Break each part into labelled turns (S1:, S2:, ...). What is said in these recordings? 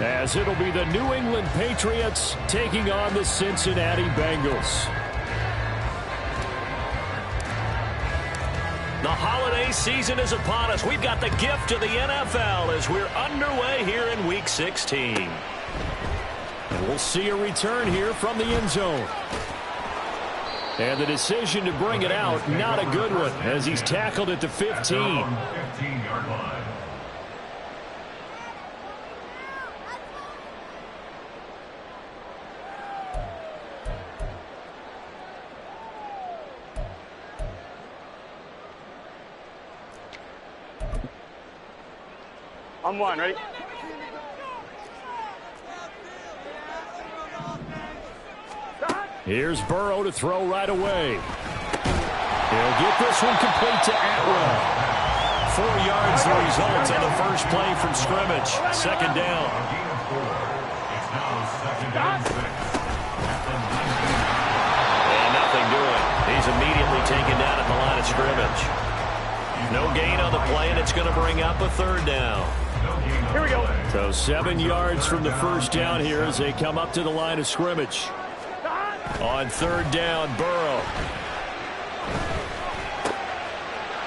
S1: As it'll be the New England Patriots taking on the Cincinnati Bengals.
S2: The holiday season is upon us. We've got the gift of the NFL as we're underway here in Week 16.
S1: And we'll see a return here from the end zone. And the decision to bring it out, not a good one, as he's tackled at the 15.
S3: 15-yard line.
S4: On one, ready?
S1: Here's Burrow to throw right away. He'll get this one complete to Atwell.
S2: 4 yards the result on the first play from scrimmage. Second down. And nothing doing. He's immediately taken down at the line of scrimmage. No gain on the play, and it's going to bring up a third down.
S4: Here we go.
S1: So 7 yards from the first down here as they come up to the line of scrimmage. On third down, Burrow.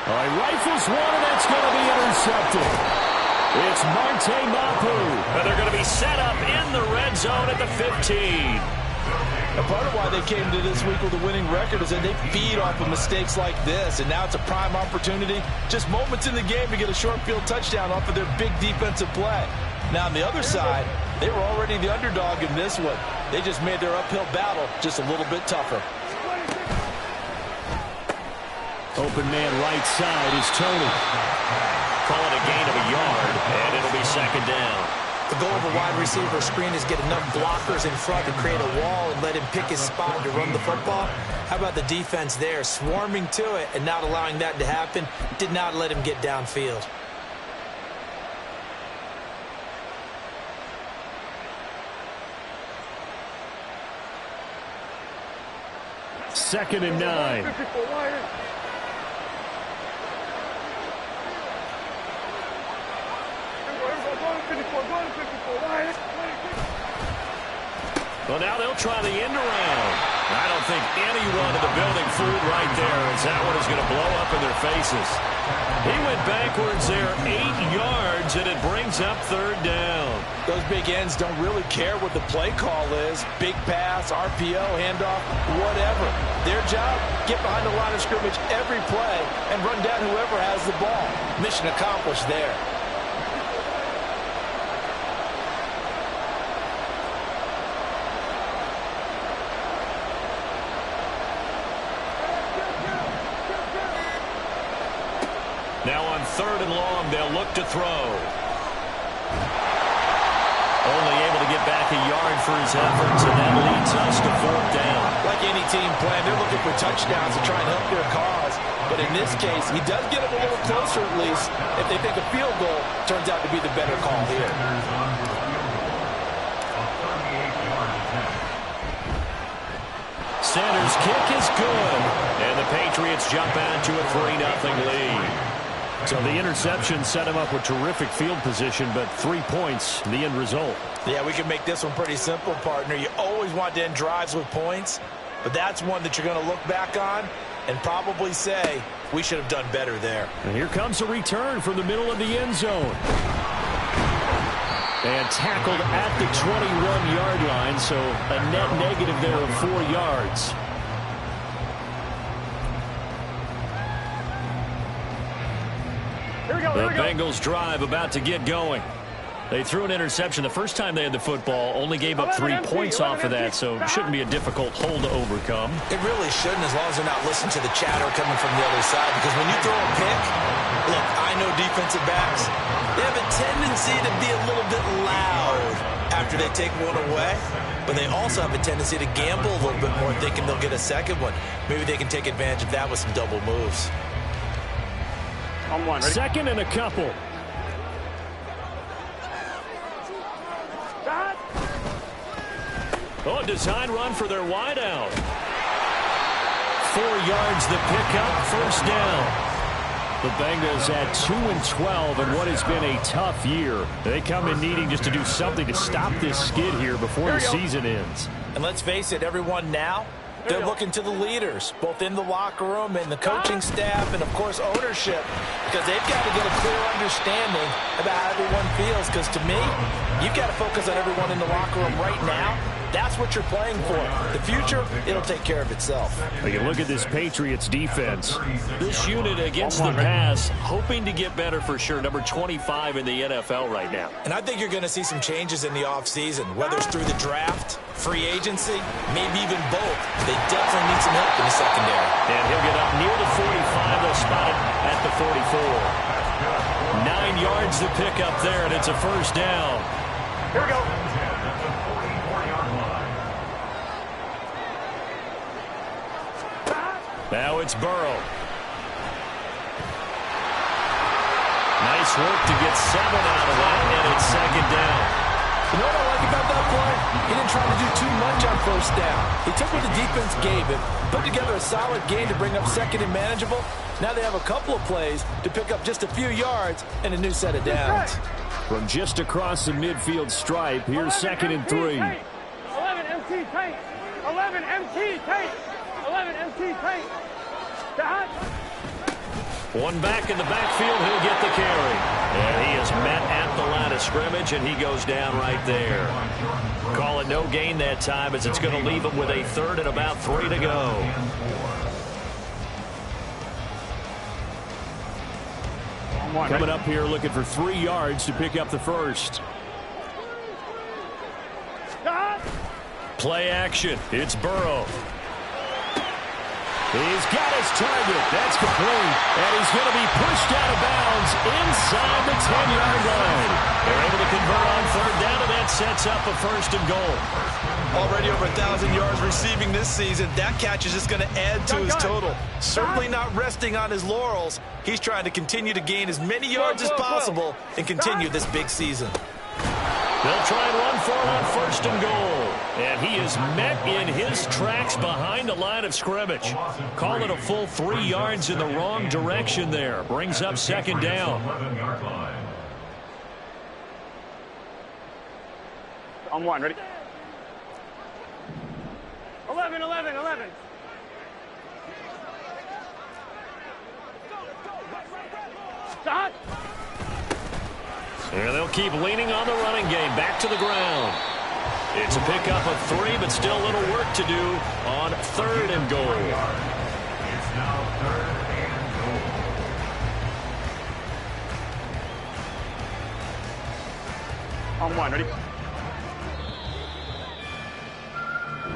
S1: All right, rifles one, and that's going to be intercepted. It's Marte Mapu.
S2: And they're going to be set up in the red zone at the 15.
S5: And part of why they came to this week with a winning record is that they feed off of mistakes like this, and now it's a prime opportunity, just moments in the game to get a short field touchdown off of their big defensive play. Now on the other side, they were already the underdog in this one. They just made their uphill battle just a little bit tougher.
S1: Open man right side is Tony.
S2: Call it a gain of a yard, and it'll be second down.
S6: The goal of a wide receiver screen is get enough blockers in front to create a wall and let him pick his spot to run the football. How about the defense there, swarming to it and not allowing that to happen? Did not let him get downfield.
S1: Second and 9.
S2: Well, now they'll try the end around. I don't think anyone in the building fooled right there, as that one is going to blow up in their faces. He went backwards there 8 yards, and it brings up third down.
S5: Those big ends don't really care what the play call is. Big pass, RPO, handoff, whatever. Their job, get behind the line of scrimmage every play and run down whoever has the ball. Mission accomplished there.
S2: Now on third and long, they'll look to throw. Only able to get back a yard for his efforts, and that leads us to fourth down.
S5: Like any team plan, they're looking for touchdowns to try and help their cause. But in this case, he does get them a little closer at least. If they think a field goal turns out to be the better call here.
S2: Sanders' kick is good, and the Patriots jump out to a 3-0 lead.
S1: So the interception set him up with terrific field position, but 3 points, the end result.
S5: Yeah, we can make this one pretty simple, partner. You always want to end drives with points, but that's one that you're going to look back on and probably say, we should have done better there.
S1: And here comes a return from the middle of the end zone. And tackled at the 21-yard line, so a net negative there of 4 yards. The Bengals drive about to get going. They threw an interception the first time they had the football, only gave up 3 points off of that, so it shouldn't be a difficult hole to overcome.
S6: It really shouldn't, as long as they're not listening to the chatter coming from the other side. Because when you throw a pick, look, I know defensive backs, they have a tendency to be a little bit loud after they take one away. But they also have a tendency to gamble a little bit more, thinking they'll get a second one. Maybe they can take advantage of that with some double moves.
S4: On one, ready?
S1: Second and a couple.
S2: Oh, design run for their wideout. 4 yards the pickup, first down.
S1: The Bengals at 2-12 in what has been a tough year. They come in needing just to do something to stop this skid here before the season ends.
S6: And let's face it, everyone now, they're looking to the leaders, both in the locker room and the coaching staff and, of course, ownership, because they've got to get a clear understanding about how everyone feels, because to me, you've got to focus on everyone in the locker room right now. That's what you're playing for. The future, it'll take care of itself.
S1: You look at this Patriots defense.
S2: This unit against the pass, hoping to get better for sure. Number 25 in the NFL right now.
S6: And I think you're going to see some changes in the offseason, whether it's through the draft, free agency, maybe even both. They definitely need some help in the secondary.
S2: And he'll get up near the 45. They'll spot it at the 44. 9 yards to pick up there, and it's a first down.
S4: Here we go.
S2: Now it's Burrow. Nice work to get 7 out of that, and it's second down.
S5: You know what I like about that play? He didn't try to do too much on first down. He took what the defense gave him, put together a solid game to bring up second and manageable. Now they have a couple of plays to pick up just a few yards and a new set of downs.
S1: From just across the midfield stripe, here's 2nd and 3.
S4: 11 MT tank. 11 MT tank. 11 MT tank.
S2: One back in the backfield, he'll get the carry. And he is met at the line of scrimmage, and he goes down right there. Call it no gain that time, as it's going to leave him with a 3rd and about 3 to go.
S1: Coming up here looking for 3 yards to pick up the first.
S2: Play action. It's Burrow.
S1: He's got his target. That's complete. And he's going to be pushed out of bounds inside the 10-yard line.
S2: They're able to convert on 3rd down, and that sets up a 1st and goal.
S5: Already over 1,000 yards receiving this season. That catch is just going to add to his total. Certainly not resting on his laurels. He's trying to continue to gain as many yards as possible and continue this big season.
S2: They'll try and run for it on 1st and goal. And he is met in his tracks behind the line of scrimmage. Call it a full 3 yards in the wrong direction there. Brings up 2nd down.
S4: On 1, ready? 11, 11, 11. Stop.
S2: And they'll keep leaning on the running game. Back to the ground. It's a pickup of 3, but still a little work to do on 3rd and goal.
S3: It's now 3rd and goal.
S4: On 1, ready?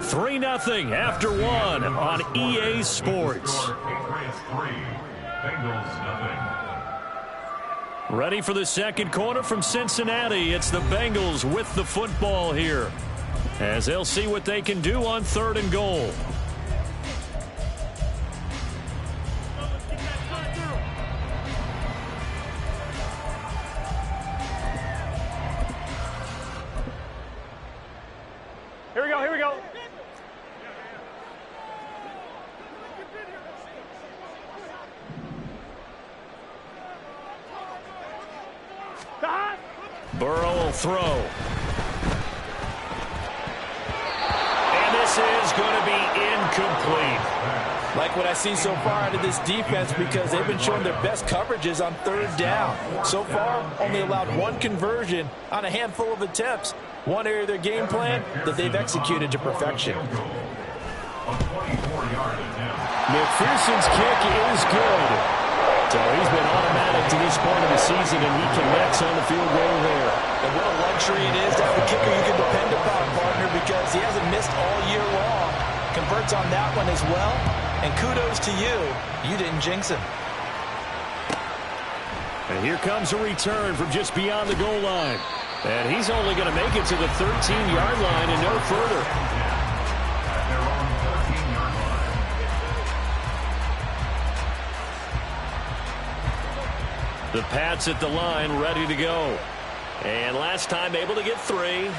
S2: 3-0 after 1 on EA Sports.
S3: Patriots 3, Bengals 0.
S2: Ready for the 2nd quarter from Cincinnati. It's the Bengals with the football here, as they'll see what they can do on 3rd and goal.
S4: Here we go, here we go.
S2: Burrow will throw. And this is going to be incomplete.
S5: Like what I see so far out of this defense, because they've been showing their best coverages on 3rd down. So far, only allowed 1 conversion on a handful of attempts. One area of their game plan that they've executed to perfection.
S1: McPherson's kick is good. So he's been automatic to this point of the season, and he connects on the field goal there.
S5: And what a luxury it is to have a kicker you can depend upon, partner, because he hasn't missed all year long. Converts on that one as well. And kudos to you. You didn't jinx him.
S1: And here comes a return from just beyond the goal line. And he's only going to make it to the 13-yard line and no further.
S2: The Pats at the line, ready to go. And last time able to get 3.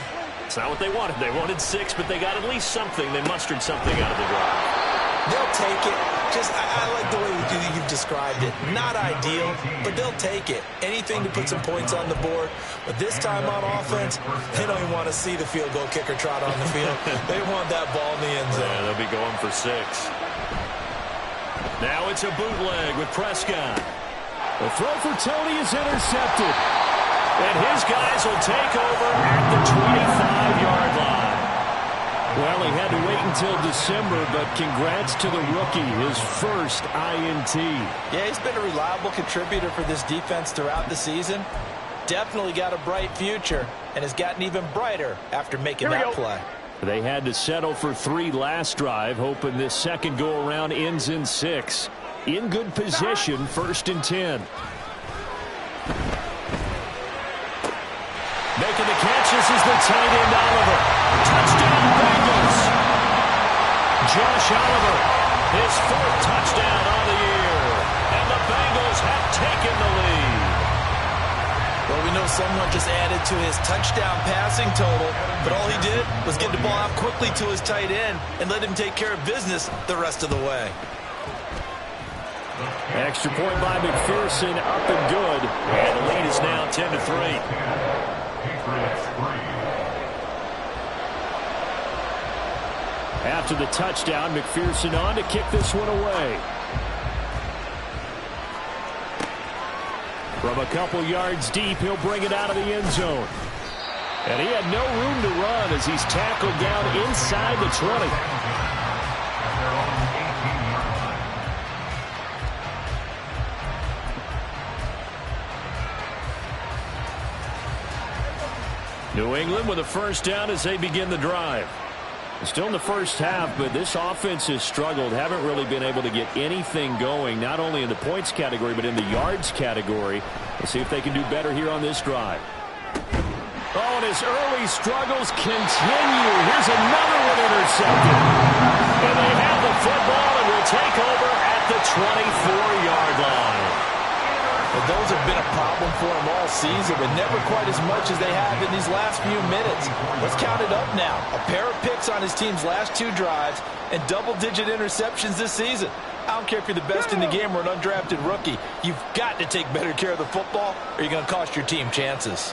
S2: It's not what they wanted. They wanted 6, but they got at least something. They mustered something out of the drive.
S6: They'll take it. I like the way you've described it. Not ideal, but they'll take it. Anything to put some points on the board. But this time on offense, they don't even want to see the field goal kicker trot on the field. They want that ball in the end zone.
S2: Yeah, they'll be going for 6. Now it's a bootleg with Prescott.
S1: The throw for Tony is intercepted.
S2: And his guys will take over at the 25-yard line.
S1: Well, he had to wait until December, but congrats to the rookie, his first INT.
S5: Yeah, he's been a reliable contributor for this defense throughout the season. Definitely got a bright future and has gotten even brighter after making that play.
S1: They had to settle for 3 last drive, hoping this second go-around ends in 6. In good position, 1st and 10.
S2: Making the catches is the tight end Oliver. Touchdown Bengals. Josh Oliver, his 4th touchdown on the year. And the Bengals have taken the lead.
S5: Well, we know someone just added to his touchdown passing total, but all he did was get the ball out quickly to his tight end and let him take care of business the rest of the way.
S1: Extra point by McPherson, up and good.
S2: And the lead is now 10-3.
S1: After the touchdown, McPherson on to kick this one away. From a couple yards deep, he'll bring it out of the end zone. And he had no room to run as he's tackled down inside the 20. New England with a first down as they begin the drive. Still in the first half, but this offense has struggled. Haven't really been able to get anything going, not only in the points category, but in the yards category. We'll see if they can do better here on this drive. Oh, and his early struggles continue. Here's another one intercepted. And they have the football and will take over at the 24-yard line.
S5: But those have been a problem for him all season, but never quite as much as they have in these last few minutes. Let's count it up now. A pair of picks on his team's last 2 drives and double-digit interceptions this season. I don't care if you're the best in the game or an undrafted rookie. You've got to take better care of the football or you're going to cost your team chances.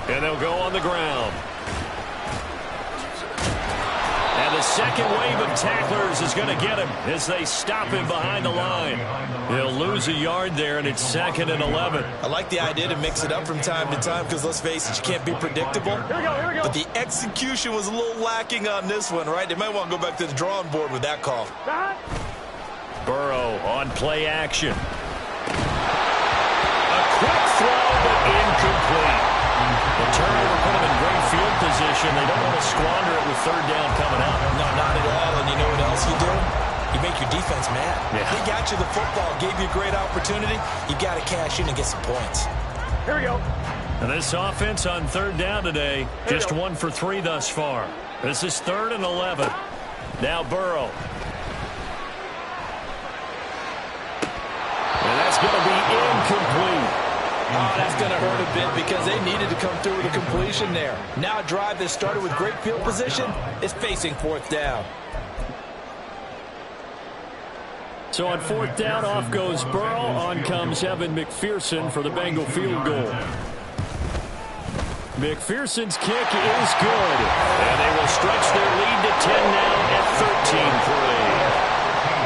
S2: And they'll go on the ground. And the second wave of tacklers is going to get him as they stop him behind the line. He'll lose a yard there, and it's 2nd and 11.
S6: I like the idea to mix it up from time to time because, let's face it, you can't be predictable.
S4: Here we go.
S6: But the execution was a little lacking on this one, right? They might want to go back to the drawing board with that call.
S2: Burrow on play action. A quick throw, but incomplete. The turnover put them in great field position. They don't want to squander it with 3rd down coming up.
S6: No, not at all. And you know what else you do? You make your defense mad.
S2: Yeah.
S6: They got you the football, gave you a great opportunity. You got to cash in and get some points.
S4: Here we go.
S2: And this offense on 3rd down today, just 1 for 3 thus far. This is 3rd and 11. Now Burrow. And that's going to be incomplete.
S5: Oh, that's going to hurt a bit because they needed to come through with a completion there. Now a drive that started with great field position is facing 4th down.
S1: So on 4th down, off goes Burrow. On comes Evan McPherson for the Bengal field goal. McPherson's kick is good.
S2: And they will stretch their lead to 10 now at 13-3.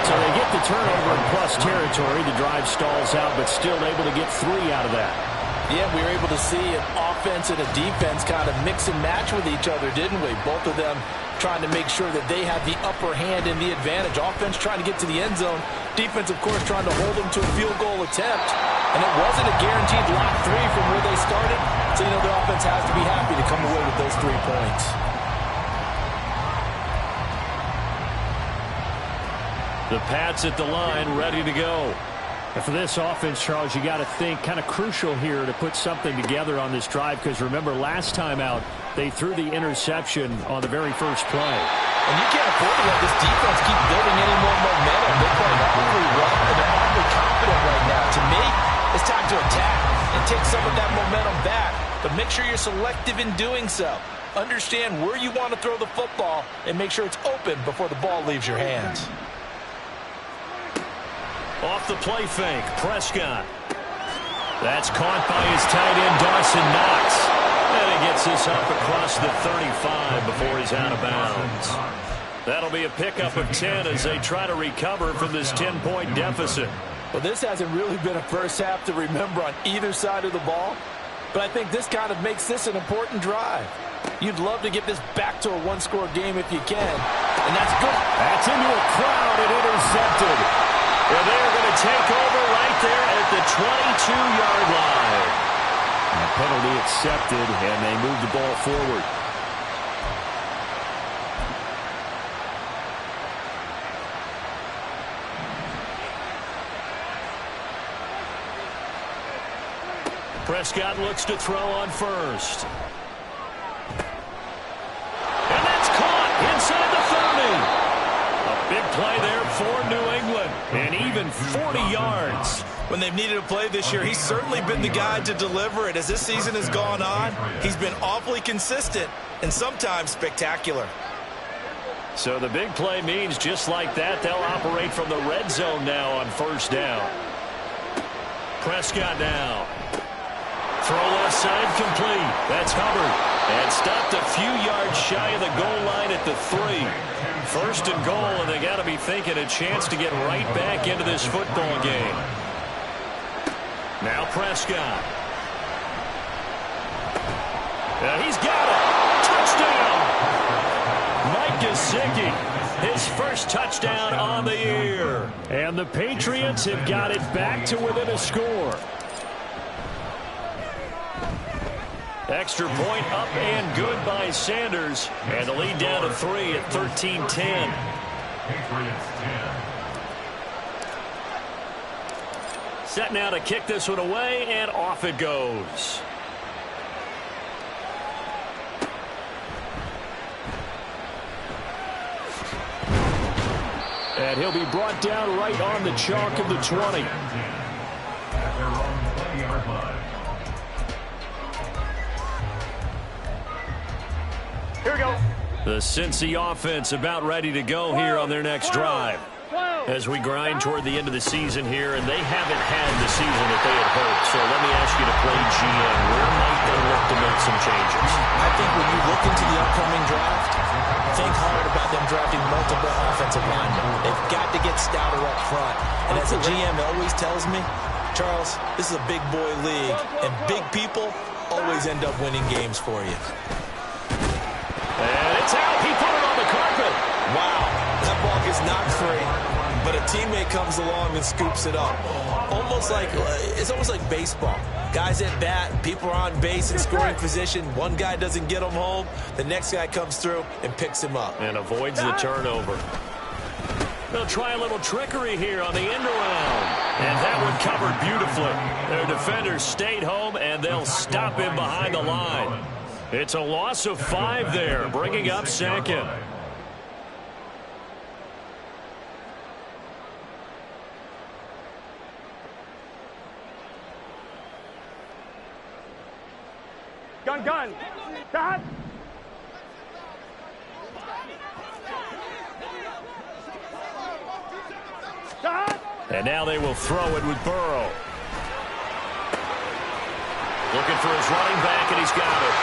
S1: So they get the turnover in plus territory. The drive stalls out, but still able to get 3 out of that.
S5: Yeah, we were able to see an offense and a defense kind of mix and match with each other, didn't we? Both of them trying to make sure that they had the upper hand and the advantage. Offense trying to get to the end zone. Defense, of course, trying to hold them to a field goal attempt. And it wasn't a guaranteed lock 3 from where they started. So, you know, the offense has to be happy to come away with those 3 points.
S1: The Pats at the line, ready to go. And for this offense, Charles, you got to think kind of crucial here to put something together on this drive because remember last time out they threw the interception on the very first play.
S5: And you can't afford to let this defense keep building any more momentum. They play awfully well and they're awfully confident right now. To me, it's time to attack and take some of that momentum back, but make sure you're selective in doing so. Understand where you want to throw the football and make sure it's open before the ball leaves your hands.
S2: Off the play fake, Prescott. That's caught by his tight end, Dawson Knox. And he gets this up across the 35 before he's out of bounds. That'll be a pickup of 10 as they try to recover from this 10-point deficit.
S5: Well, this hasn't really been a first half to remember on either side of the ball, but I think this kind of makes this an important drive. You'd love to get this back to a one-score game if you can, and that's good.
S2: That's into a crowd and intercepted. And they're going to take over right there at the 22-yard line.
S1: And penalty accepted, and they move the ball forward.
S2: Prescott looks to throw on first. And that's caught inside the 30. A big play there for New England. And even 40 yards.
S6: When they've needed a play this year, he's certainly been the guy to deliver it. As this season has gone on, he's been awfully consistent and sometimes spectacular.
S2: So the big play means just like that, they'll operate from the red zone now on first down. Prescott now. Throw left side complete. That's Hubbard. And stopped a few yards shy of the goal line at the 3. First and goal, and they got to be thinking a chance to get right back into this football game. Now Prescott. He's got it. Touchdown. Mike Gesicki, his first touchdown on the year. And the Patriots have got it back to within a score. Extra point up and good by Sanders. And the lead down to 3 at 13-10.
S3: Patriots 10.
S2: Set now to kick this one away, and off it goes. And he'll be brought down right on the chalk of the 20.
S3: At their own 20-yard line.
S4: Here we go.
S2: The Cincy offense about ready to go here on their next drive. As we grind toward the end of the season here, and they haven't had the season that they had hoped. So let me ask you to play GM. Where might they look to make some changes?
S6: I think when you look into the upcoming draft, think hard about them drafting multiple offensive linemen. They've got to get stouter up front. And as the GM always tells me, Charles, this is a big boy league, and big people always end up winning games for you.
S2: And it's out. He put it on the carpet.
S6: Wow, that ball gets knocked free, but a teammate comes along and scoops it up. It's almost like baseball. Guys at bat, people are on base in scoring position. One guy doesn't get him home. The next guy comes through and picks him up.
S2: And avoids the turnover. They'll try a little trickery here on the end around. And that one covered beautifully. Their defenders stayed home, and they'll stop him behind the line. It's a loss of 5 there, bringing up second.
S4: Gun. Dad.
S2: And now they will throw it with Burrow. Looking for his running back, and he's got it.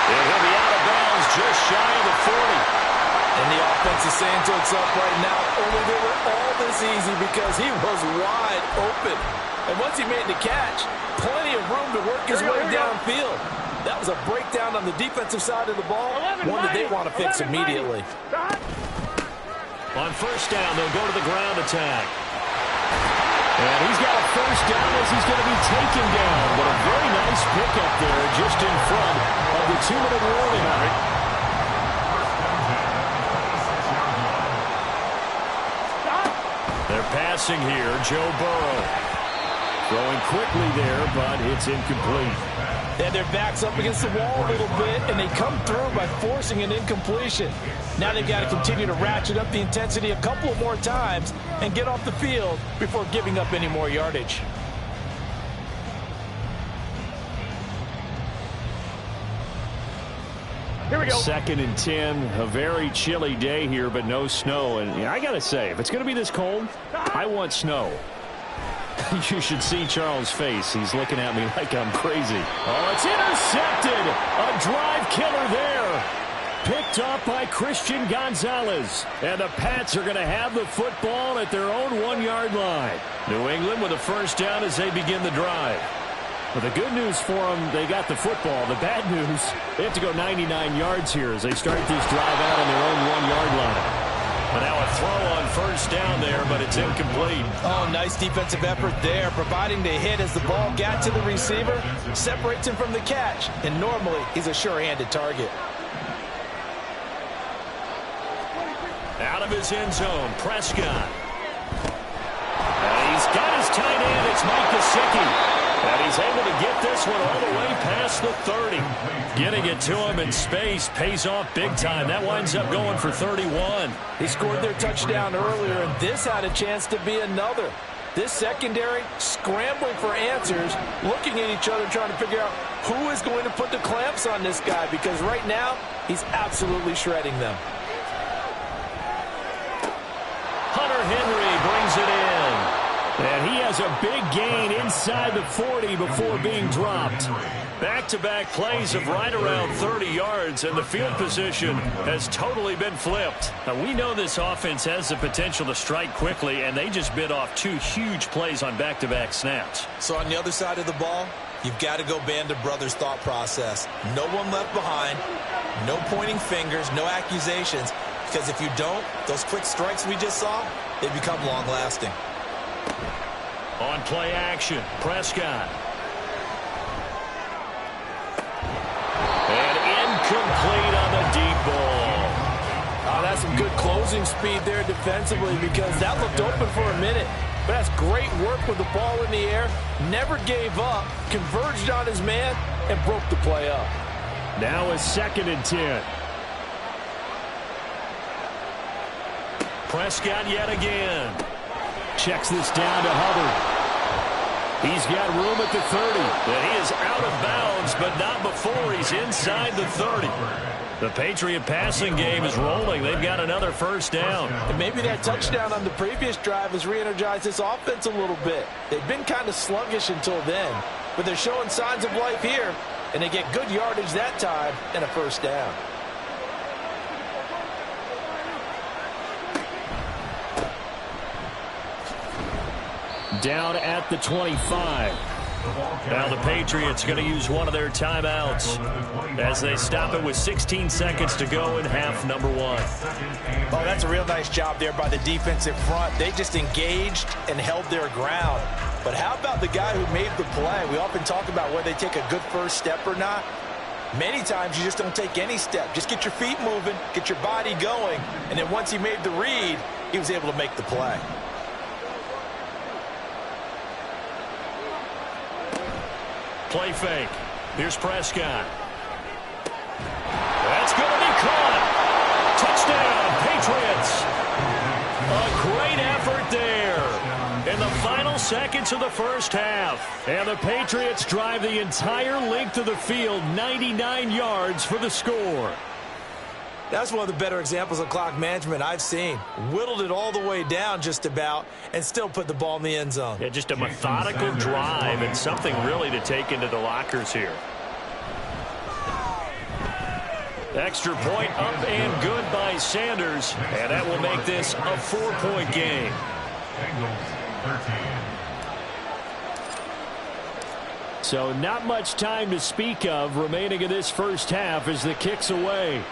S2: And he'll be out of bounds just shy of the 40.
S5: And the offense is saying to itself right now, only they were all this easy because he was wide open. And once he made the catch, plenty of room to work his way downfield. That was a breakdown on the defensive side of the ball, one that they want to fix immediately.
S2: On first down, they'll go to the ground attack. And he's got a first down as he's going to be taken down. But a very nice pickup there just in front of the 2-minute warning. They're passing here, Joe Burrow. Throwing quickly there, but it's incomplete.
S5: And their back's up against the wall a little bit, and they come through by forcing an incompletion. Now they've got to continue to ratchet up the intensity a couple of more times and get off the field before giving up any more yardage.
S4: Here we go.
S1: 2nd and 10. A very chilly day here, but no snow. And I got to say, if it's going to be this cold, I want snow. You should see Charles' face. He's looking at me like I'm crazy. Oh, it's intercepted. A drive killer there. Picked up by Christian Gonzalez. And the Pats are going to have the football at their own 1-yard line. New England with a first down as they begin the drive. Well, the good news for them, they got the football. The bad news, they have to go 99 yards here as they start this drive out on their own 1-yard line. But now a throw on first down there, but it's incomplete.
S5: Oh, nice defensive effort there, providing the hit as the ball got to the receiver, separates him from the catch, and normally he's a sure-handed target.
S2: Out of his end zone, Prescott. And he's got his tight end. It's Mike Gesicki. And he's able to get this one all the way past the 30. Getting it to him in space pays off big time. That winds up going for 31.
S5: He scored their touchdown earlier, and this had a chance to be another. This secondary scrambling for answers, looking at each other, trying to figure out who is going to put the clamps on this guy, because right now he's absolutely shredding them.
S2: Hunter Henry brings it in.
S1: And he has a big gain inside the 40 before being dropped.
S2: Back-to-back plays of right around 30 yards, and the field position has totally been flipped.
S1: Now, we know this offense has the potential to strike quickly, and they just bit off 2 huge plays on back-to-back snaps.
S6: So on the other side of the ball, you've got to go Band of Brothers thought process. No one left behind, no pointing fingers, no accusations, because if you don't, those quick strikes we just saw, they become long-lasting.
S2: On play action, Prescott.
S1: And incomplete on the deep ball.
S5: Oh, that's some good closing speed there defensively, because that looked open for a minute. But that's great work with the ball in the air. Never gave up, converged on his man, and broke the play up.
S1: Now a 2nd and 10.
S2: Prescott yet again.
S1: Checks this down to Hubbard. He's got room at the 30.
S2: And he is out of bounds, but not before he's inside the 30.
S1: The Patriot passing game is rolling. They've got another first down.
S5: And maybe that touchdown on the previous drive has re-energized this offense a little bit. They've been kind of sluggish until then, but they're showing signs of life here, and they get good yardage that time and a first down.
S1: Down at the 25.
S2: Now the Patriots going to use one of their timeouts as they stop it with 16 seconds to go in half number 1.
S5: Oh, that's a real nice job there by the defensive front. They just engaged and held their ground. But how about the guy who made the play? We often talk about whether they take a good first step or not. Many times you just don't take any step. Just get your feet moving, get your body going, and then once he made the read, he was able to make the play.
S2: Play fake. Here's Prescott. That's going to be caught. Touchdown, Patriots. A great effort there in the final seconds of the first half.
S1: And the Patriots drive the entire length of the field, 99 yards for the score.
S6: That's one of the better examples of clock management I've seen. Whittled it all the way down just about and still put the ball in the end zone.
S1: Yeah, just a methodical drive and something really to take into the lockers here.
S2: Extra point up and good by Sanders, and that will make this a 4-point game.
S3: Bengals 13.
S1: So not much time to speak of remaining in this first half as the kick's away.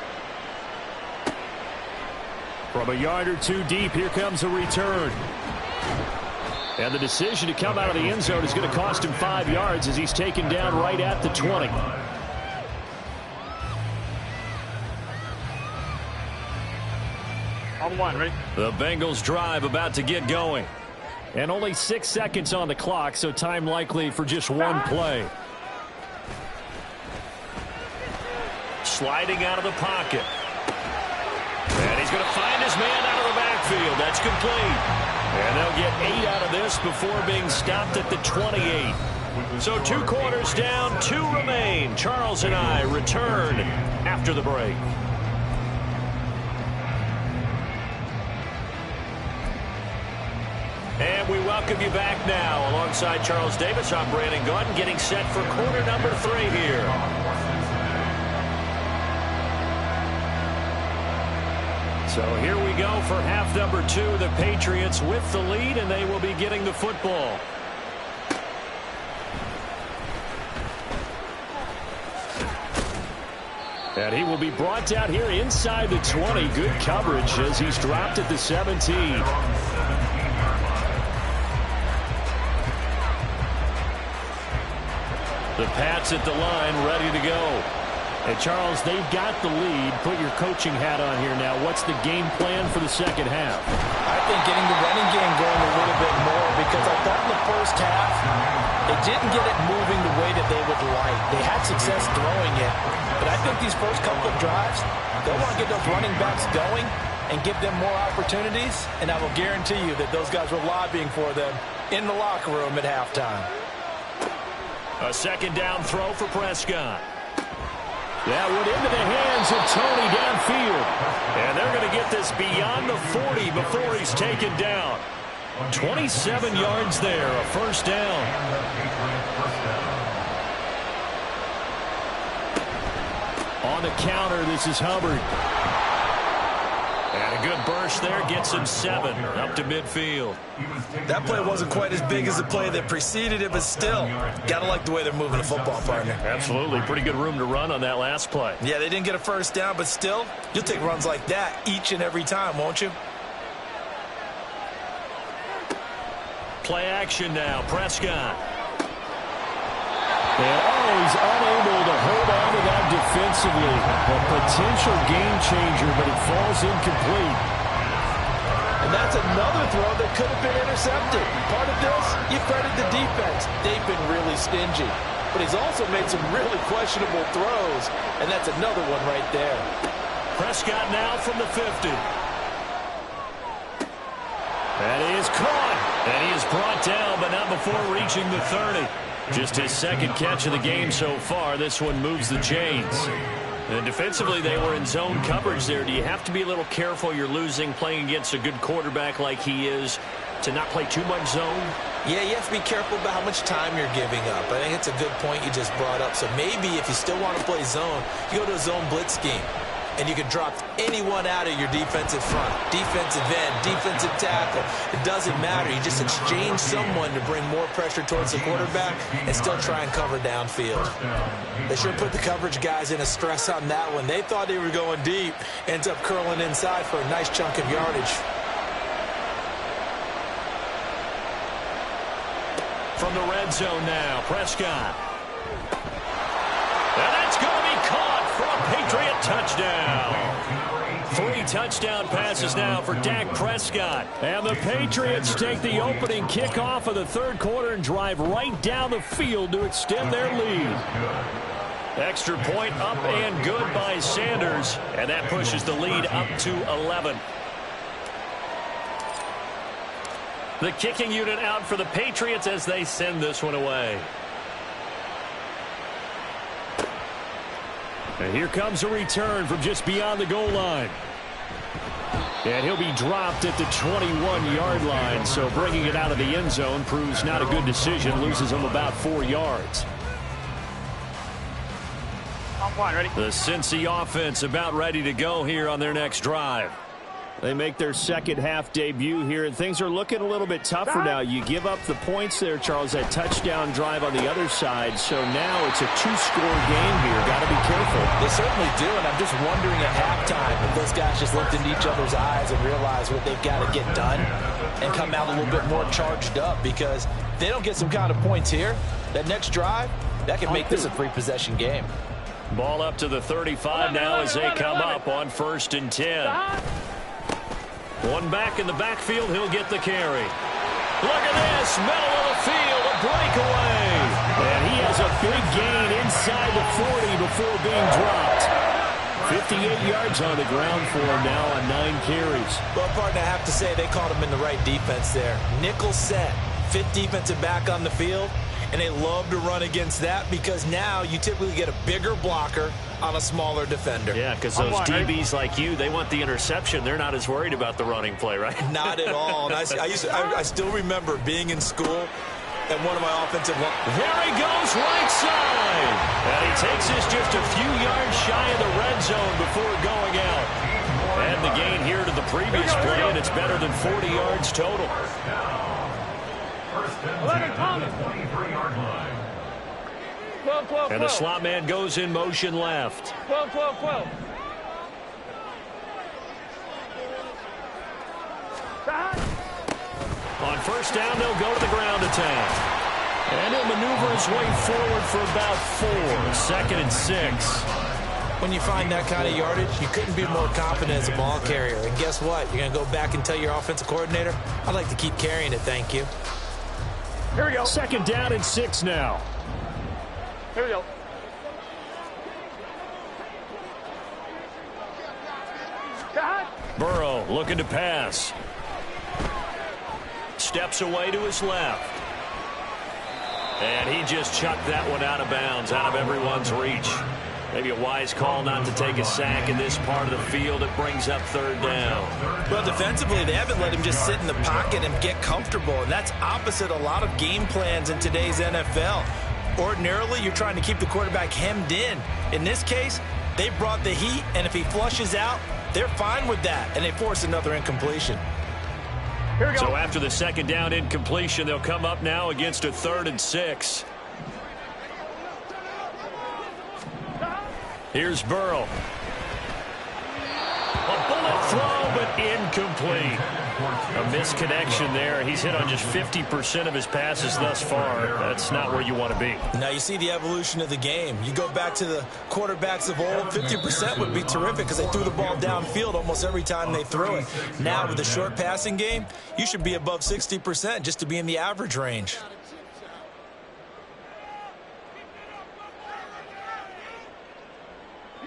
S1: From a yard or 2 deep, here comes a return. And the decision to come out of the end zone is going to cost him 5 yards as he's taken down right at the 20.
S4: On 1, ready?
S1: The Bengals drive about to get going. And only 6 seconds on the clock, so time likely for just one play.
S2: Sliding out of the pocket. And he's going to find his man out of the backfield. That's complete. And they'll get 8 out of this before being stopped at the 28. So 2 quarters down, 2 remain. Charles and I return after the break. And we welcome you back now. Alongside Charles Davis, I'm Brandon Gaudin, getting set for quarter number 3 here. So here we go for half number 2. The Patriots with the lead, and they will be getting the football. And he will be brought down here inside the 20. Good coverage as he's dropped at the 17. The Pats at the line, ready to go. And Charles, they've got the lead. Put your coaching hat on here now. What's the game plan for the second half?
S5: I think getting the running game going a little bit more, because I thought in the first half they didn't get it moving the way that they would like. They had success throwing it, but I think these first couple of drives, they'll want to get those running backs going and give them more opportunities, and I will guarantee you that those guys were lobbying for them in the locker room at halftime.
S2: A second down throw for Prescott. That went into the hands of Tony downfield. And they're going to get this beyond the 40 before he's taken down. 27 yards there, a first down. On the counter, this is Hubbard. And a good burst there gets him 7 up to midfield.
S5: That play wasn't quite as big as the play that preceded it, but still, gotta like the way they're moving the football, partner.
S2: Absolutely. Pretty good room to run on that last play.
S5: Yeah, they didn't get a first down, but still, you'll take runs like that each and every time, won't you?
S2: Play action now. Prescott.
S1: And he's unable to hold on to that defensively. A potential game changer, but it falls incomplete.
S5: And that's another throw that could have been intercepted. Part of this, you credit the defense. They've been really stingy. But he's also made some really questionable throws, and that's another one right there.
S2: Prescott now from the 50. And he is caught. And he is brought down, but not before reaching the 30. Just his second catch of the game so far. This one moves the chains. And defensively, they were in zone coverage there. Do you have to be a little careful? You're losing playing against a good quarterback like he is to not play too much zone?
S6: Yeah, you have to be careful about how much time you're giving up. I think it's a good point you just brought up. So maybe if you still want to play zone, you go to a zone blitz scheme. And you can drop anyone out of your defensive front. Defensive end, defensive tackle. It doesn't matter. You just exchange someone to bring more pressure towards the quarterback and still try and cover downfield. They sure put the coverage guys in a stress on that one. They thought they were going deep. Ends up curling inside for a nice chunk of yardage.
S2: From the red zone now, Prescott. And that's going to be caught for a Patriot touchdown. 3 touchdown passes now for Dak Prescott.
S1: And the Patriots take the opening kickoff of the third quarter and drive right down the field to extend their lead.
S2: Extra point up and good by Sanders. And that pushes the lead up to 11. The kicking unit out for the Patriots as they send this one away.
S1: And here comes a return from just beyond the goal line. And he'll be dropped at the 21-yard line. So bringing it out of the end zone proves not a good decision. Loses him about 4 yards.
S2: The Cincy offense about ready to go here on their next drive.
S1: They make their second half debut here, and things are looking a little bit tougher now. You give up the points there, Charles, that touchdown drive on the other side. So now it's a 2-score game here. Got to be careful.
S5: They certainly do, and I'm just wondering at halftime if those guys just looked into each other's eyes and realized what they've got to get done and come out a little bit more charged up, because if they don't get some kind of points here, that next drive, that can make this a 3-possession game.
S2: Ball up to the 35 now as they come up on 1st and 10. One back in the backfield, he'll get the carry. Look at this, middle of the field, a breakaway.
S1: And he has a big gain inside the 40 before being dropped. 58 yards on the ground for him now on 9 carries.
S6: Well, partner, I have to say they caught him in the right defense there. Nickel set, 5th defensive back on the field, And they love to run against that because now you typically get a bigger blocker on a smaller defender.
S2: Yeah, because those DBs like you, they want the interception. They're not as worried about the running play, right?
S6: Not at all. And I still remember being in school and one of my offensive line.
S2: There he goes, right side. And he takes this just a few yards shy of the red zone before going out. And the gain here to the previous play, and it's better than 40 yards total.
S4: 11, Thomas.
S3: 23-yard line.
S4: 12, 12,
S2: And the slot man goes in motion left.
S4: 12, 12, 12.
S2: On first down, they'll go to the ground attack. And he'll maneuver his way forward for about 4. 2nd and 6.
S6: When you find that kind of yardage, you couldn't be more confident as a ball carrier. And guess what? You're going to go back and tell your offensive coordinator, I'd like to keep carrying it, thank you.
S4: Here we go.
S2: 2nd down and 6 now.
S4: Here we go.
S2: Burrow looking to pass. Steps away to his left. And he just chucked that one out of bounds, out of everyone's reach. Maybe a wise call not to take a sack in this part of the field. It brings up 3rd down.
S6: Well, defensively, they haven't let him just sit in the pocket and get comfortable. And that's opposite a lot of game plans in today's NFL. Ordinarily, you're trying to keep the quarterback hemmed in. In this case, they brought the heat, and if he flushes out, they're fine with that, and they force another incompletion.
S4: Here we go.
S2: So after the 2nd down incompletion, they'll come up now against a 3rd and 6. Here's Burrow. A bullet throw, but incomplete. A misconnection there. He's hit on just 50% of his passes thus far. That's not where you want to be.
S6: Now you see the evolution of the game. You go back to the quarterbacks of old, 50% would be terrific because they threw the ball downfield almost every time they threw it. Now with the short passing game, you should be above 60% just to be in the average range.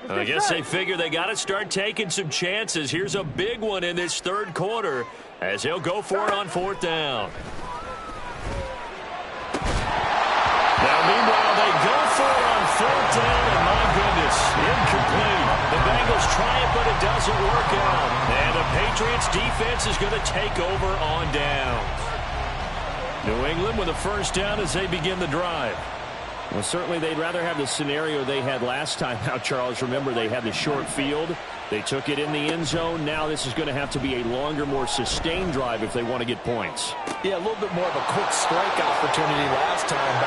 S2: I guess they figure they got to start taking some chances. Here's a big one in this 3rd quarter as he'll go for it on 4th down. Now, meanwhile, they go for it on 4th down, and my goodness, incomplete. The Bengals try it, but it doesn't work out. And the Patriots defense is going to take over on downs. New England with a 1st down as they begin the drive.
S1: Well, certainly they'd rather have the scenario they had last time. Now, Charles, remember they had the short field. They took it in the end zone. Now this is going to have to be a longer, more sustained drive if they want to get points.
S6: Yeah, a little bit more of a quick strike opportunity last time.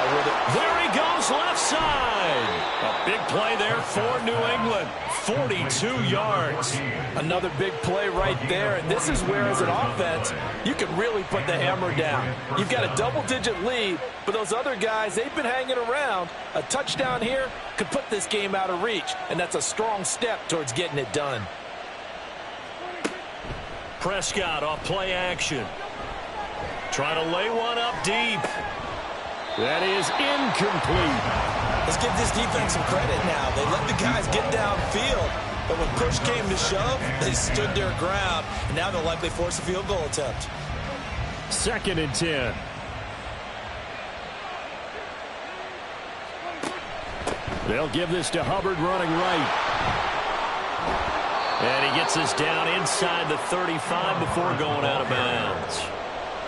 S2: There he goes, left side. A big play there for New England. 42 yards.
S5: Another big play right there, and this is where, as an offense, you can really put the hammer down. You've got a double-digit lead, but those other guys, they've been hanging around. A touchdown here could put this game out of reach, and that's a strong step towards getting it done.
S2: Prescott off play action. Trying to lay one up deep. That is incomplete.
S6: Let's give this defense some credit now. They let the guys get downfield, but when push came to shove, they stood their ground, and now they'll likely force a field goal attempt.
S2: 2nd and 10. They'll give this to Hubbard running right. And he gets this down inside the 35 before going out of bounds.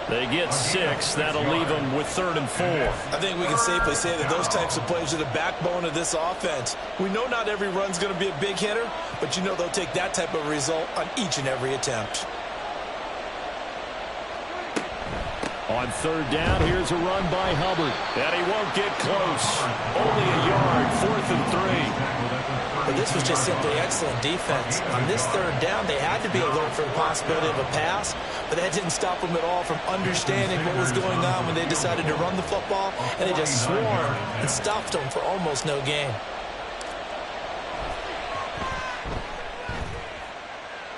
S2: They get 6. That'll leave them with 3rd and 4.
S6: I think we can safely say that those types of plays are the backbone of this offense. We know not every run's going to be a big hitter, but you know they'll take that type of result on each and every attempt.
S2: On 3rd down, here's a run by Hubbard. And he won't get close. Only a yard, 4th and 3.
S6: But this was just simply excellent defense. On this 3rd down, they had to be alert for the possibility of a pass, but that didn't stop them at all from understanding what was going on when they decided to run the football, and they just swarmed and stopped them for almost no gain.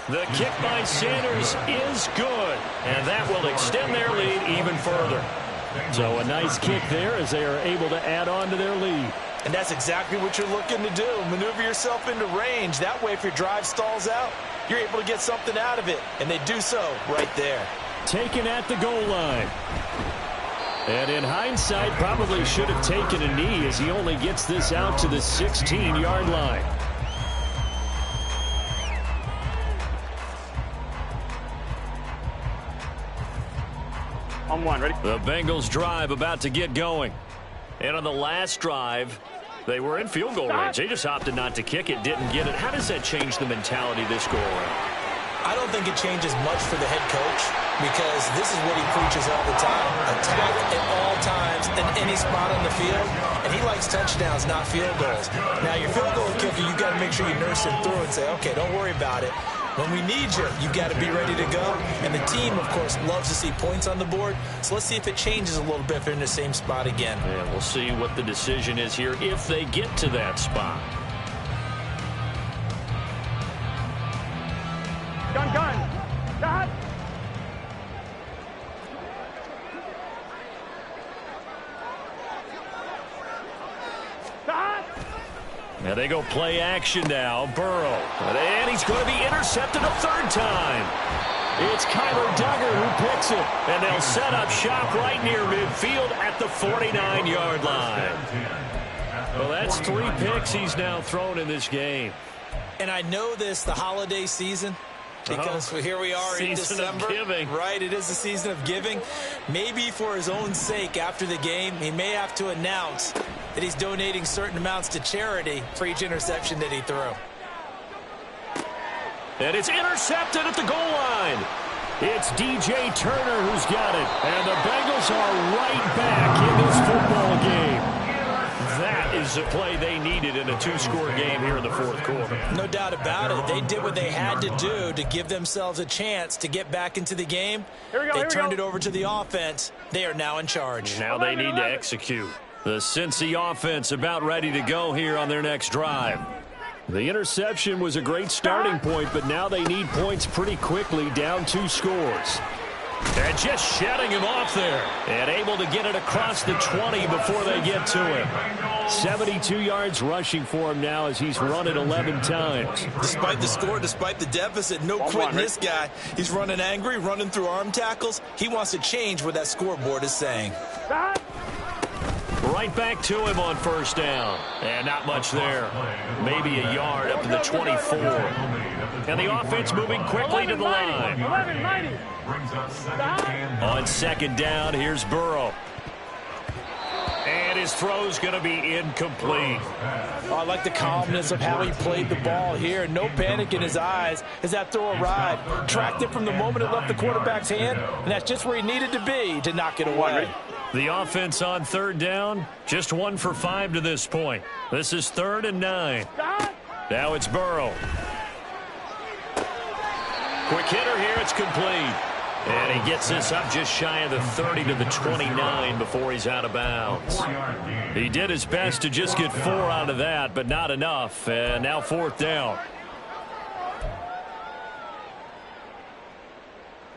S2: The kick by Sanders is good, and that will extend their lead even further. So a nice kick there as they are able to add on to their lead.
S6: And that's exactly what you're looking to do. Maneuver yourself into range. That way, if your drive stalls out, you're able to get something out of it. And they do so right there.
S2: Taken at the goal line.
S1: And in hindsight, probably should have taken a knee as he only gets this out to the 16-yard line.
S4: On one, ready?
S1: The Bengals drive about to get going. And on the last drive, they were in field goal range. They just opted not to kick it, didn't get it. How does that change the mentality this go around?
S6: I don't think it changes much for the head coach because this is what he preaches all the time. Attack at all times in any spot on the field. And he likes touchdowns, not field goals. Now, your field goal kicker, you got to make sure you nurse him through and say, okay, don't worry about it. When we need you, you got to be ready to go. And the team, of course, loves to see points on the board. So let's see if it changes a little bit if they're in the same spot again.
S1: Yeah, we'll see what the decision is here if they get to that spot.
S4: Gun. Stop. Stop.
S1: Now they go play action now. Burrow. And he's going to be intercepted a third time. It's Kyler Duggar who picks it. And they'll set up shop right near midfield at the 49-yard line. Well, that's 3 picks he's now thrown in this game.
S6: And I know this, the holiday season, because here we are in December.
S1: Season of giving.
S6: Right, it is the season of giving. Maybe for his own sake after the game, he may have to announce that he's donating certain amounts to charity for each interception that he threw.
S1: And it's intercepted at the goal line. It's DJ Turner who's got it. And the Bengals are right back in this football game. That is the play they needed in a 2-score game here in the fourth quarter.
S6: No doubt about it. They did what they had to do to give themselves a chance to get back into the game. They turned it over to the offense. They are now in charge.
S1: Now they need to execute. The Cincy offense about ready to go here on their next drive. The interception was a great starting point, but now they need points pretty quickly, down 2 scores. And just shedding him off there. And able to get it across the 20 before they get to him. 72 yards rushing for him now as he's run it 11 times.
S6: Despite the score, despite the deficit, no quitting this guy. He's running angry, running through arm tackles. He wants to change what that scoreboard is saying.
S1: Right back to him on first down. And not much there. Maybe a yard up to the 24. And the offense moving quickly to the line.
S4: 11 mighty.
S1: On second down, here's Burrow. And his throw's going to be incomplete.
S5: Oh, I like the calmness of how he played the ball here. No panic in his eyes as that throw arrived. Tracked it from the moment it left the quarterback's hand, and that's just where he needed to be to knock it away.
S1: The offense on third down, just 1 for 5 to this point. This is 3rd and 9. Now it's Burrow. Quick hitter here, it's complete. And he gets this up just shy of the 30 to the 29 before he's out of bounds. He did his best to just get 4 out of that, but not enough. And now 4th down.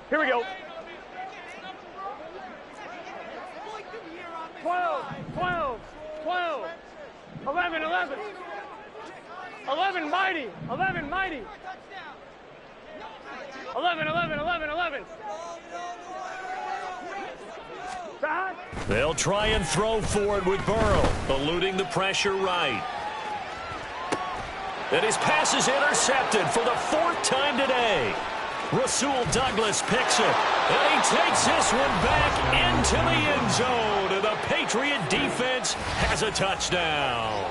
S4: Here we go. 12. 11. 11 mighty. 11 mighty. 11. Stop.
S1: They'll try and throw for it with Burrow, eluding the pressure right. And his pass is intercepted for the 4th time today. Rasul Douglas picks it, and he takes this one back into the end zone, and the Patriot defense has a touchdown.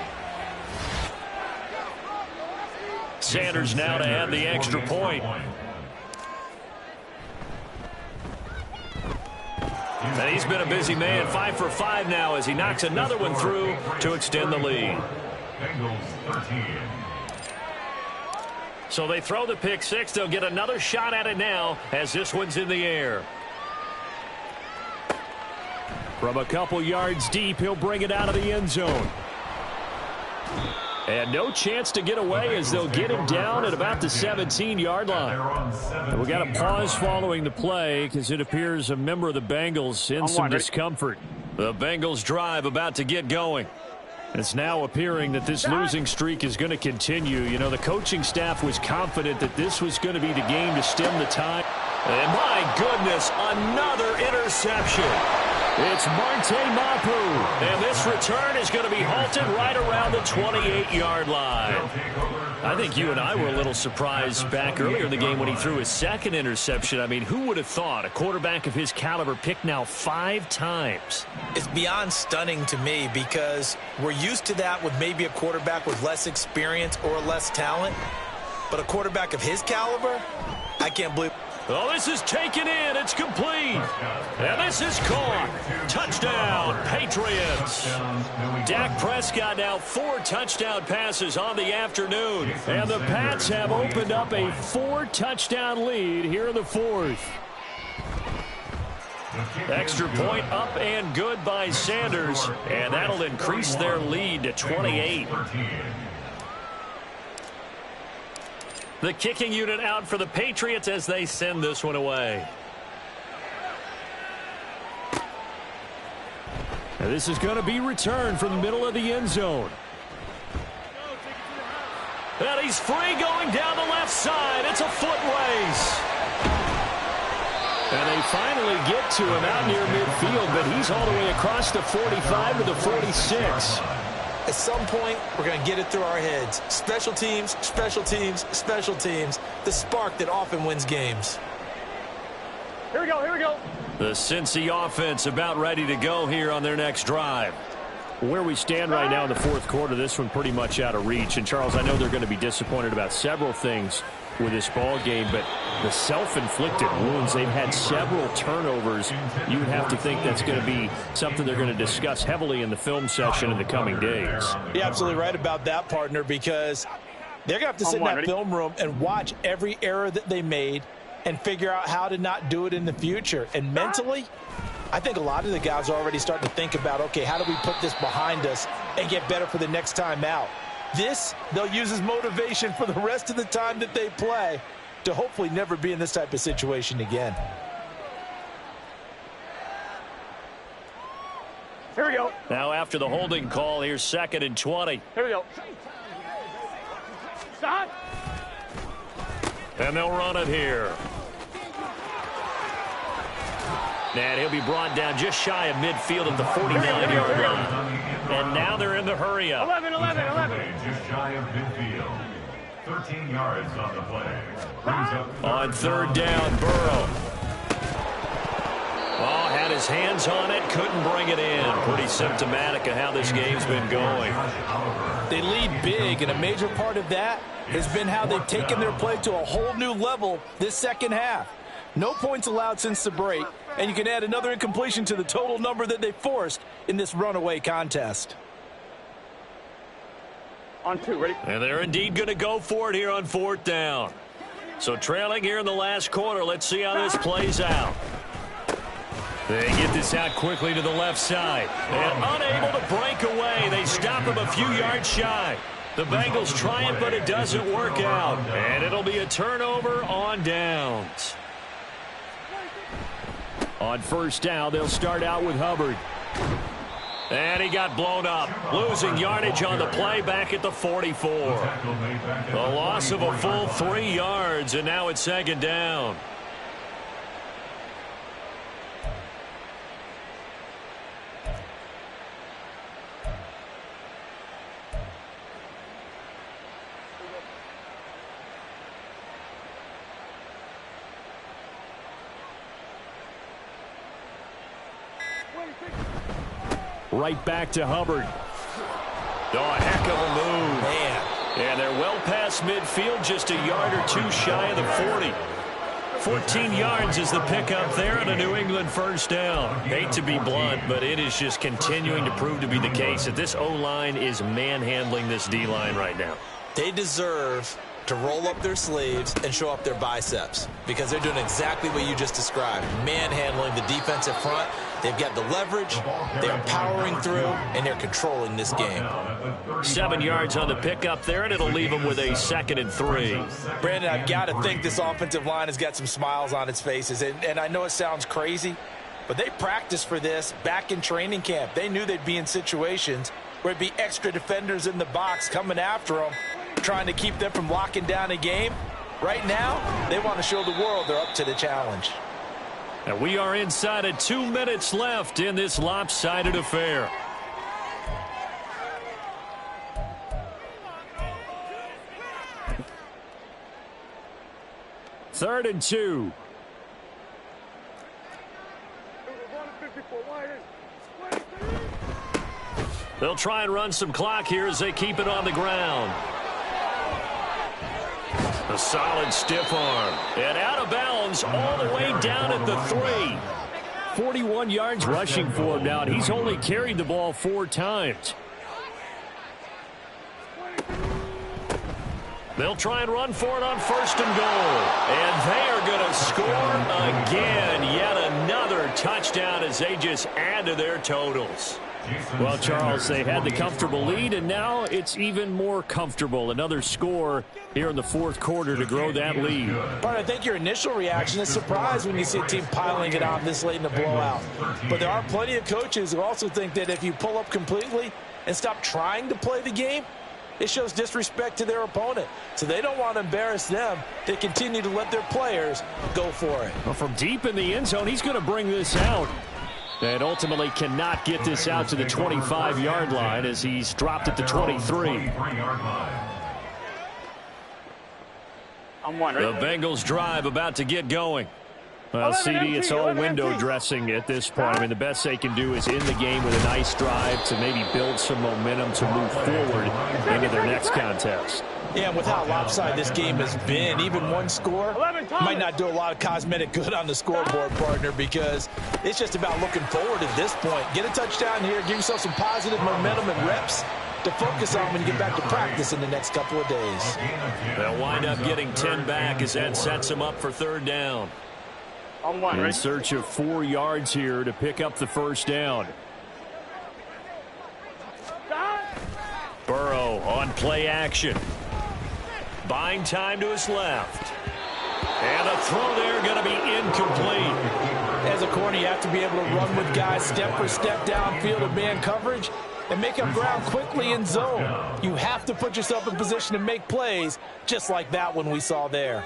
S1: Sanders now to add the extra point. And he's been a busy man, 5 for 5 now as he knocks another one through to extend the lead. So they throw the pick 6. They'll get another shot at it now as this one's in the air. From a couple yards deep, he'll bring it out of the end zone. And no chance to get away as they'll get him down at about the 17-yard line. And we got a pause following the play because it appears a member of the Bengals in some discomfort. The Bengals drive about to get going. It's now appearing that this losing streak is going to continue. You know, the coaching staff was confident that this was going to be the game to stem the tide. And my goodness, another interception. It's Marte Mapu. And this return is going to be halted right around the 28-yard line. I think you and I were a little surprised back earlier in the game when he threw his second interception. I mean, who would have thought a quarterback of his caliber picked now 5 times?
S6: It's beyond stunning to me because we're used to that with maybe a quarterback with less experience or less talent. But a quarterback of his caliber, I can't believe.
S1: Oh, this is taken in. It's complete. And this is caught. Touchdown, Patriots. Dak Prescott now 4 touchdown passes on the afternoon. And the Pats have opened up a 4-touchdown lead here in the 4th. Extra point up and good by Sanders. And that'll increase their lead to 28. The kicking unit out for the Patriots as they send this one away. And this is going to be returned from the middle of the end zone. And he's free going down the left side. It's a foot race. And they finally get to him out near midfield, but he's all the way across the 45 to the 46.
S6: At some point, we're going to get it through our heads. Special teams, special teams, special teams. The spark that often wins games.
S4: Here we go, here we go.
S1: The Cincy offense about ready to go here on their next drive. Where we stand right now in the 4th quarter, this one pretty much out of reach. And, Charles, I know they're going to be disappointed about several things with this ball game, but the self-inflicted wounds, they've had several turnovers. You would have to think that's going to be something they're going to discuss heavily in the film session in the coming days.
S5: You're absolutely right about that, partner, because they're going to have to sit in that film room and watch every error that they made and figure out how to not do it in the future. And mentally, I think a lot of the guys are already starting to think about, okay, how do we put this behind us and get better for the next time out? This, they'll use as motivation for the rest of the time that they play to hopefully never be in this type of situation again.
S4: Here we go.
S1: Now after the holding call, here's 2nd and 20.
S4: Here we go. Stop.
S1: And they'll run it here. And he'll be brought down just shy of midfield at the 49-yard line. And now they're in the hurry-up.
S4: 11.
S3: Just shy of midfield. 13 yards on the play.
S1: On 3rd down, Burrow. Oh, had his hands on it, couldn't bring it in. Pretty symptomatic of how this game's been going.
S5: They lead big, and a major part of that has been how they've taken their play to a whole new level this second half. No points allowed since the break, and you can add another incompletion to the total number that they forced in this runaway contest.
S4: On 2, ready?
S1: And they're indeed going to go for it here on 4th down. So trailing here in the last quarter, let's see how this plays out. They get this out quickly to the left side. And unable to break away. They stop him a few yards shy. The Bengals try it, but it doesn't work out. And it'll be a turnover on downs. On 1st down, they'll start out with Hubbard. And he got blown up, losing yardage on the play back at the 44. The loss of a full 3 yards, and now it's 2nd down. Right back to Hubbard. Oh, a heck of a move.
S6: Man.
S1: And they're well past midfield, just a yard or 2 shy of the 40. 14 yards is the pickup there and a New England 1st down. Hate to be blunt, but it is just continuing to prove to be the case that this O-line is manhandling this D-line right now.
S6: They deserve to roll up their sleeves and show up their biceps because they're doing exactly what you just described, manhandling the defensive front. They've got the leverage, they're powering through, and they're controlling this game.
S1: 7 yards on the pickup there, and it'll leave them with a 2nd and 3.
S5: Brandon, I've got to think this offensive line has got some smiles on its faces, and I know it sounds crazy, but they practiced for this back in training camp. They knew they'd be in situations where it'd be extra defenders in the box coming after them, trying to keep them from locking down a game. Right now, they want to show the world they're up to the challenge.
S1: And we are inside of 2 minutes left in this lopsided affair. Third and 2. They'll try and run some clock here as they keep it on the ground. A solid stiff arm. And out of bounds all the way down at the 3. 41 yards rushing for him now, and he's only carried the ball 4 times. They'll try and run for it on 1st and goal. And they are going to score again. Yet another touchdown as they just add to their totals. Well, Charles, they had the comfortable lead, and now it's even more comfortable. Another score here in the 4th quarter to grow that lead.
S5: But I think your initial reaction is surprise when you see a team piling it on this late in the blowout. But there are plenty of coaches who also think that if you pull up completely and stop trying to play the game, it shows disrespect to their opponent. So they don't want to embarrass them. They continue to let their players go for it.
S1: Well, from deep in the end zone, he's going to bring this out. And ultimately cannot get this out to the 25-yard line as he's dropped at the 23. The Bengals drive about to get going. Well, CD, it's all window dressing at this point. I mean, the best they can do is end the game with a nice drive to maybe build some momentum to move forward into their next contest.
S5: Yeah, and with how lopsided this game has been, even one score might not do a lot of cosmetic good on the scoreboard, partner, because it's just about looking forward at this point. Get a touchdown here, give yourself some positive momentum and reps to focus on when you get back to practice in the next couple of days.
S1: They'll wind up getting 10 back as that sets them up for 3rd down. In search of 4 yards here to pick up the 1st down. Burrow on play action. Buying time to his left. And a throw there going to be incomplete.
S5: As a corner, you have to be able to run with guys step for step downfield of man coverage and make up ground quickly in zone. You have to put yourself in position to make plays just like that one we saw there.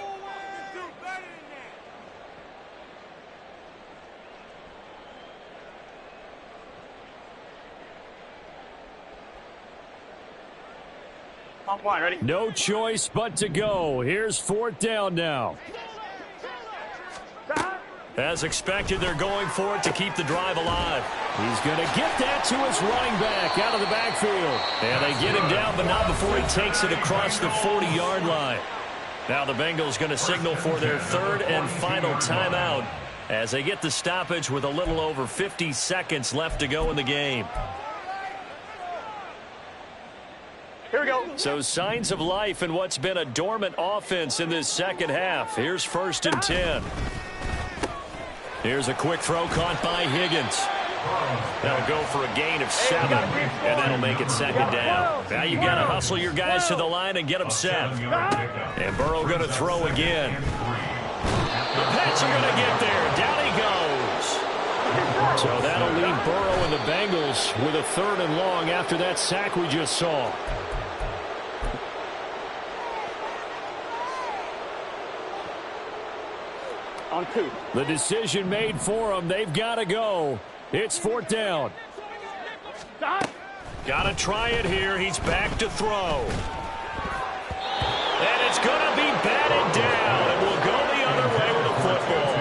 S4: Ready?
S1: No choice but to go. Here's 4th down now. As expected, they're going for it to keep the drive alive. He's going to get that to his running back out of the backfield. And they get him down, but not before he takes it across the 40-yard line. Now the Bengals going to signal for their 3rd and final timeout as they get the stoppage with a little over 50 seconds left to go in the game.
S4: Here we go.
S1: So signs of life in what's been a dormant offense in this second half. Here's 1st and 10. Here's a quick throw caught by Higgins. That'll go for a gain of 7, and that'll make it 2nd down. Now you got to hustle your guys to the line and get them set. And Burrow going to throw again. The Pats are going to get there. Down he goes. So that'll leave Burrow and the Bengals with a 3rd and long after that sack we just saw.
S4: On 2.
S1: The decision made for them. They've got to go. It's 4th down. Got to try it here. He's back to throw. And it's going to be batted down. It will go the other way with the football.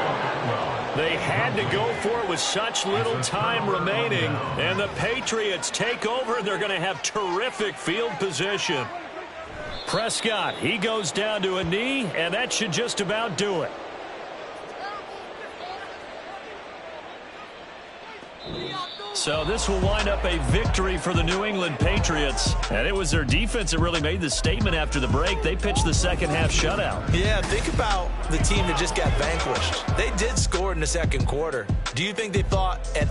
S1: They had to go for it with such little time remaining. And the Patriots take over. They're going to have terrific field position. Prescott, he goes down to a knee, and that should just about do it. So this will wind up a victory for the New England Patriots. And it was their defense that really made the statement after the break. They pitched the second half shutout.
S6: Yeah, think about the team that just got vanquished. They did score in the second quarter. Do you think they thought at